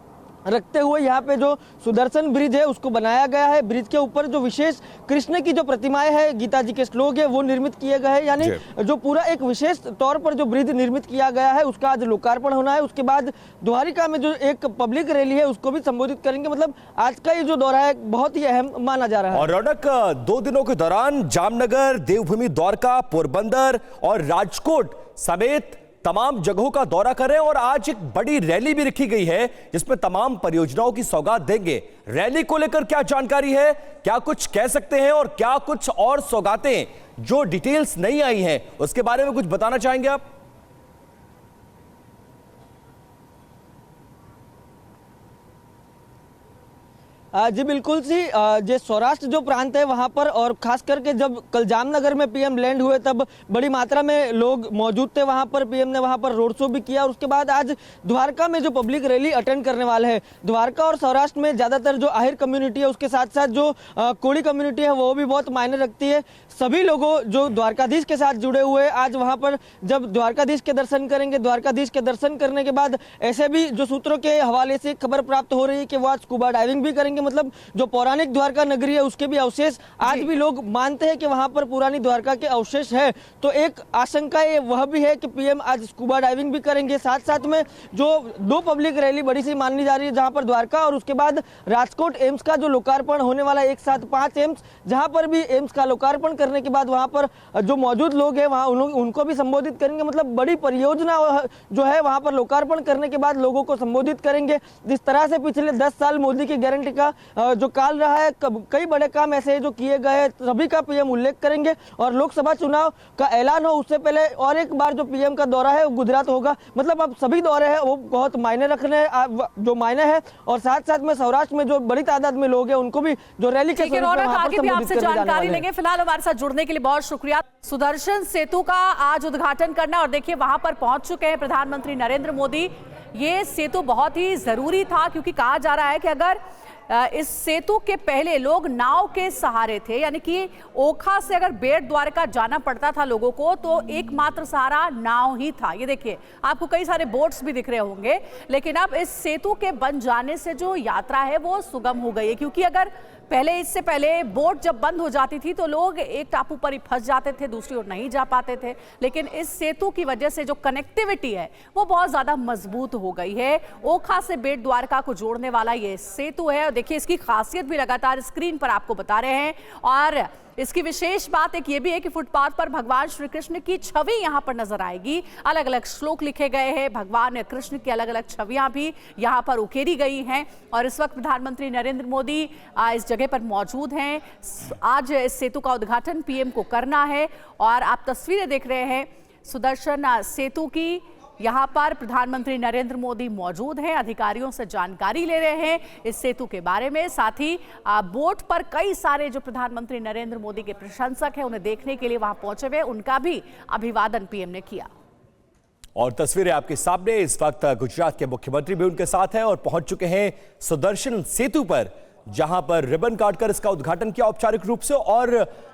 रखते हुए यहाँ पे जो सुदर्शन ब्रिज है उसको बनाया गया है। ब्रिज के ऊपर जो विशेष कृष्ण की जो प्रतिमाएं है, गीता जी के श्लोक है, वो निर्मित किए गए हैं। यानी जो पूरा एक विशेष तौर पर जो ब्रिज निर्मित किया गया है उसका आज लोकार्पण होना है। उसके बाद द्वारिका में जो एक पब्लिक रैली है उसको भी संबोधित करेंगे। मतलब आज का ये जो दौरा है बहुत ही अहम माना जा रहा है। और रौनक, 2 दिनों के दौरान जामनगर, देवभूमि द्वारका, पोरबंदर और राजकोट समेत तमाम जगहों का दौरा कर रहे हैं और आज एक बड़ी रैली भी रखी गई है जिसमें तमाम परियोजनाओं की सौगात देंगे। रैली को लेकर क्या जानकारी है, क्या कुछ कह सकते हैं और क्या कुछ और सौगातें जो डिटेल्स नहीं आई हैं उसके बारे में कुछ बताना चाहेंगे आप? जी बिल्कुल सी, जो सौराष्ट्र जो प्रांत है वहाँ पर, और खास करके जब कल जामनगर में पीएम लैंड हुए तब बड़ी मात्रा में लोग मौजूद थे वहाँ पर। पीएम ने वहाँ पर रोड शो भी किया और उसके बाद आज द्वारका में जो पब्लिक रैली अटेंड करने वाले हैं। द्वारका और सौराष्ट्र में ज़्यादातर जो आहिर कम्युनिटी है, उसके साथ साथ जो कोड़ी कम्युनिटी है वो भी बहुत मायने रखती है। सभी लोगों जो द्वारकाधीश के साथ जुड़े हुए आज वहाँ पर जब द्वारकाधीश के दर्शन करेंगे, द्वारकाधीश के दर्शन करने के बाद ऐसे भी जो सूत्रों के हवाले से खबर प्राप्त हो रही है कि वो आज स्कूबा डाइविंग भी करेंगे। मतलब जो पौराणिक द्वारका नगरी है उसके भी अवशेष आज भी लोग मानते हैं कि वहां पर पुरानी द्वारका के अवशेष है। तो एक आशंका ये वह भी है कि पीएम आज स्कूबा डाइविंग भी करेंगे। साथ साथ में जो 2 पब्लिक रैली बड़ी सी मानी जा रही है, जहां पर द्वारका और उसके बाद राजकोट एम्स का जो लोकार्पण होने वाला है, एक साथ 5 एम्स, जहां पर भी एम्स का लोकार्पण करने के बाद वहां पर जो मौजूद लोग हैं वहां उनको भी संबोधित करेंगे। मतलब बड़ी परियोजना जो है वहां पर लोकार्पण करने के बाद लोगों को संबोधित करेंगे। जिस तरह से पिछले 10 साल मोदी की गारंटी का जो काल रहा है, कई बड़े काम ऐसे हैं जो किए गए हैं, सभी का पीएम उल्लेख करेंगे। और लोकसभा चुनाव का ऐलान हो उससे पहले और एक बार जो पीएम का दौरा है वो गुजरात होगा। मतलब अब सभी दौरे हैं वो बहुत मायने रखने जो मायने हैं। और साथ साथ में सौराष्ट्र में जो बड़ी तादाद में लोग हैं उनको भी जो रैली के आगे भी आपसे जानकारी लेंगे। फिलहाल हमारे साथ जुड़ने के लिए बहुत शुक्रिया। सुदर्शन सेतु का आज उद्घाटन करना, और देखिए वहां पर पहुंच चुके हैं प्रधानमंत्री नरेंद्र मोदी। ये सेतु बहुत ही जरूरी था क्योंकि कहा जा रहा है कि अगर इस सेतु के पहले लोग नाव के सहारे थे, यानी कि ओखा से अगर बेट द्वारका जाना पड़ता था लोगों को तो एकमात्र सहारा नाव ही था। ये देखिए आपको कई सारे बोट्स भी दिख रहे होंगे, लेकिन अब इस सेतु के बन जाने से जो यात्रा है वो सुगम हो गई है। क्योंकि अगर इससे पहले बोट जब बंद हो जाती थी तो लोग एक टापू पर ही फंस जाते थे, दूसरी ओर नहीं जा पाते थे। लेकिन इस सेतु की वजह से जो कनेक्टिविटी है वो बहुत ज्यादा मजबूत हो गई है। ओखा से बेट द्वारका को जोड़ने वाला ये सेतु है। और देखिए इसकी खासियत भी लगातार स्क्रीन पर आपको बता रहे हैं। और इसकी विशेष बात एक ये भी है कि फुटपाथ पर भगवान श्री कृष्ण की छवि यहां पर नजर आएगी। अलग अलग श्लोक लिखे गए हैं, भगवान कृष्ण की अलग अलग छवियां भी यहां पर उकेरी गई हैं। और इस वक्त प्रधानमंत्री नरेंद्र मोदी इस जगह पर मौजूद हैं। आज इस सेतु का उद्घाटन पीएम को करना है और आप तस्वीरें देख रहे हैं सुदर्शन सेतु की। यहाँ पर प्रधानमंत्री नरेंद्र मोदी मौजूद हैं, अधिकारियों से जानकारी ले रहे हैं इस सेतु के बारे में। साथ ही बोट पर कई सारे जो प्रधानमंत्री नरेंद्र मोदी के प्रशंसक हैं उन्हें देखने के लिए वहां पहुंचे हुए, उनका भी अभिवादन पीएम ने किया। और तस्वीरें आपके सामने, इस वक्त गुजरात के मुख्यमंत्री भी उनके साथ हैं और पहुंच चुके हैं सुदर्शन सेतु पर, जहां पर रिबन काटकर इसका उद्घाटन किया औपचारिक रूप से और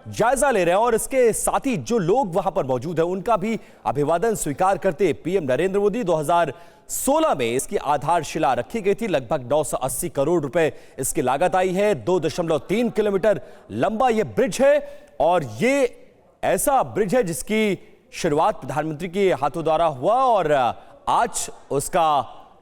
जायजा ले रहे हैं। और इसके साथ ही जो लोग वहां पर मौजूद हैं उनका भी अभिवादन स्वीकार करते पीएम नरेंद्र मोदी। 2016 में इसकी आधारशिला रखी गई थी। लगभग 980 करोड़ रुपए इसकी लागत आई है। 2.3 किलोमीटर लंबा यह ब्रिज है और ये ऐसा ब्रिज है जिसकी शुरुआत प्रधानमंत्री के हाथों द्वारा हुआ और आज उसका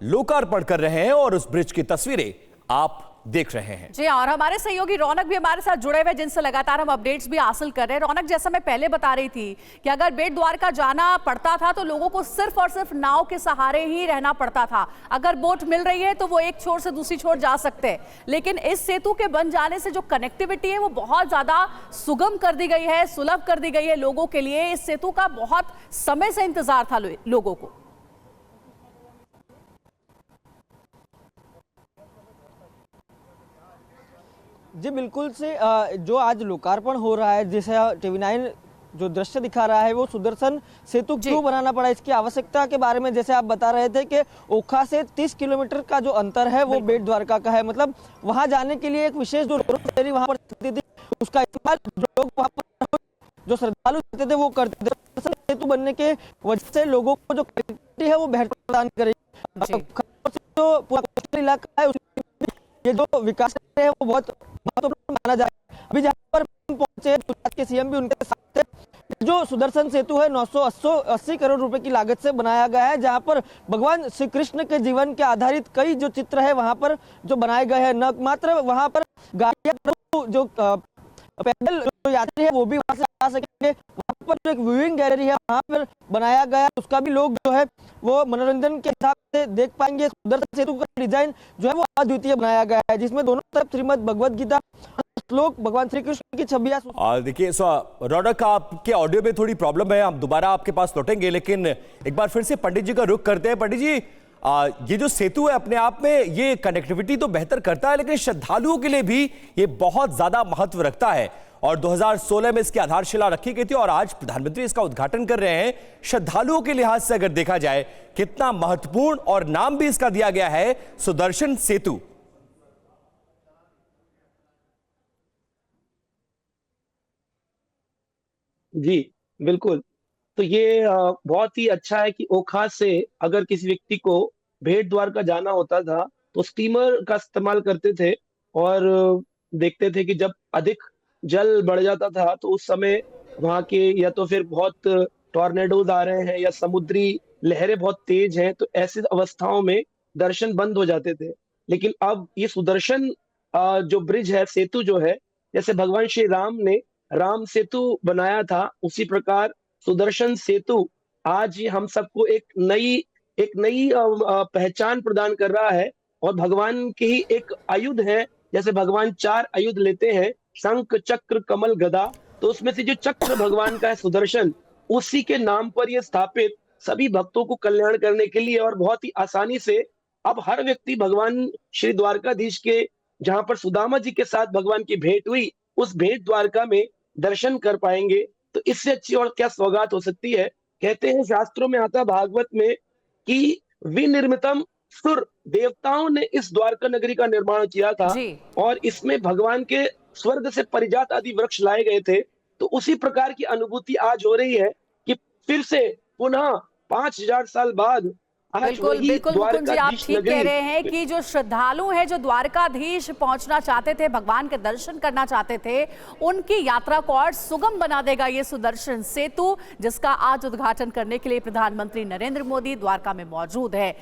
लोकार्पण कर रहे हैं और उस ब्रिज की तस्वीरें आप देख रहे हैं। जी और हमारे सहयोगी रौनक भी हमारे साथ जुड़े हुए, जिनसे लगातार हम अपडेट्स भी हासिल कर रहे हैं। रौनक, जैसा मैं पहले बता रही थी कि अगर बेट द्वारका जाना पड़ता था तो लोगों को सिर्फ और सिर्फ नाव के सहारे ही रहना पड़ता था। अगर बोट मिल रही है तो वो एक छोर से दूसरी छोर जा सकते हैं। लेकिन इस सेतु के बन जाने से जो कनेक्टिविटी है वो बहुत ज्यादा सुगम कर दी गई है, सुलभ कर दी गई है लोगों के लिए। इस सेतु का बहुत समय से इंतजार था लोगों को। जी बिल्कुल से, जो आज लोकार्पण हो रहा है, जिसे TV9 जो दृश्य दिखा रहा है वो सुदर्शन सेतु क्यों बनाना पड़ा, इसकी आवश्यकता के बारे में जैसे आप बता रहे थे कि ओखा से 30 किलोमीटर का जो अंतर है वो बेट द्वारका का है। मतलब वहां जाने के लिए एक विशेष जो फेरी वहां पर चलती थी उसका इस्तेमाल लोग वहां पर जो श्रद्धालु थे वो करते थे। सेतु बनने के वजह से लोगों को जो कनेक्टिविटी है वो बेहतर प्रदान करेगी। जो पूरा कोस्टल इलाका है ये जो विकास है वो बहुत महत्वपूर्ण माना जा रहा है। अभी जहाँ पर पहुंचे गुजरात के सीएम भी उनके साथ है। जो सुदर्शन सेतु है 980 करोड़ रुपए की लागत से बनाया गया है, जहां पर भगवान श्री कृष्ण के जीवन के आधारित कई जो चित्र है वहां पर जो बनाए गए हैं। न मात्र वहां पर गाड़ियां जो पैदल जो यात्री है वो भी वहां से आ सकेंगे, वहां ऊपर जो एक व्यूइंग गैलरी है वहाँ पर बनाया गया, उसका भी लोग जो है वो मनोरंजन के हिसाब से देख पाएंगे। सुदर्शन सेतु का डिजाइन जो है वो अद्वितीय बनाया गया है, जिसमें दोनों तरफ श्रीमद् भगवद गीता श्लोक भगवान श्री कृष्ण की छवियां। देखिए रौनक, आपके ऑडियो में थोड़ी प्रॉब्लम है, हम दोबारा आपके पास लौटेंगे, लेकिन एक बार फिर से पंडित जी का रुख करते हैं। पंडित जी, ये जो सेतु है अपने आप में ये कनेक्टिविटी तो बेहतर करता है, लेकिन श्रद्धालुओं के लिए भी ये बहुत ज्यादा महत्व रखता है और 2016 में इसकी आधारशिला रखी गई थी और आज प्रधानमंत्री इसका उद्घाटन कर रहे हैं। श्रद्धालुओं के लिहाज से अगर देखा जाए कितना महत्वपूर्ण, और नाम भी इसका दिया गया है सुदर्शन सेतु। जी बिल्कुल, तो ये बहुत ही अच्छा है कि ओखा से अगर किसी व्यक्ति को भेंट द्वारका जाना होता था तो स्टीमर का इस्तेमाल करते थे और देखते थे कि जब अधिक जल बढ़ जाता था तो उस समय वहां के या तो फिर बहुत टॉर्नेडोज आ रहे हैं या समुद्री लहरें बहुत तेज हैं, तो ऐसी अवस्थाओं में दर्शन बंद हो जाते थे। लेकिन अब ये सुदर्शन जो ब्रिज है, सेतु जो है, जैसे भगवान श्री राम ने राम सेतु बनाया था, उसी प्रकार सुदर्शन सेतु आज ये हम सबको एक नई पहचान प्रदान कर रहा है और भगवान के ही एक आयुध है। जैसे भगवान 4 आयुध लेते हैं, शंख चक्र कमल गदा, तो उसमें से जो चक्र भगवान का है सुदर्शन, उसी के नाम पर यह स्थापित सभी भक्तों को कल्याण करने के लिए और बहुत ही आसानी से अब हर व्यक्ति भगवान श्री द्वारकाधीश के जहां पर सुदामा जी के साथ भगवान की भेंट हुई, उस भेंट द्वारका में दर्शन कर पाएंगे। तो इससे अच्छी और क्या सौगात हो सकती है। कहते हैं शास्त्रों में आता भागवत में कि विनिर्मितम सुर, देवताओं ने इस द्वारका नगरी का निर्माण किया था और इसमें भगवान के स्वर्ग से परिजात आदि वृक्ष लाए गए थे। तो उसी प्रकार की अनुभूति आज हो रही है कि फिर से पुनः 5000 साल बाद बिल्कुल बिल्कुल मुकुंद जी, आप ठीक कह रहे हैं कि जो श्रद्धालु हैं, जो द्वारकाधीश पहुंचना चाहते थे, भगवान के दर्शन करना चाहते थे, उनकी यात्रा को और सुगम बना देगा ये सुदर्शन सेतु, जिसका आज उद्घाटन करने के लिए प्रधानमंत्री नरेंद्र मोदी द्वारका में मौजूद है।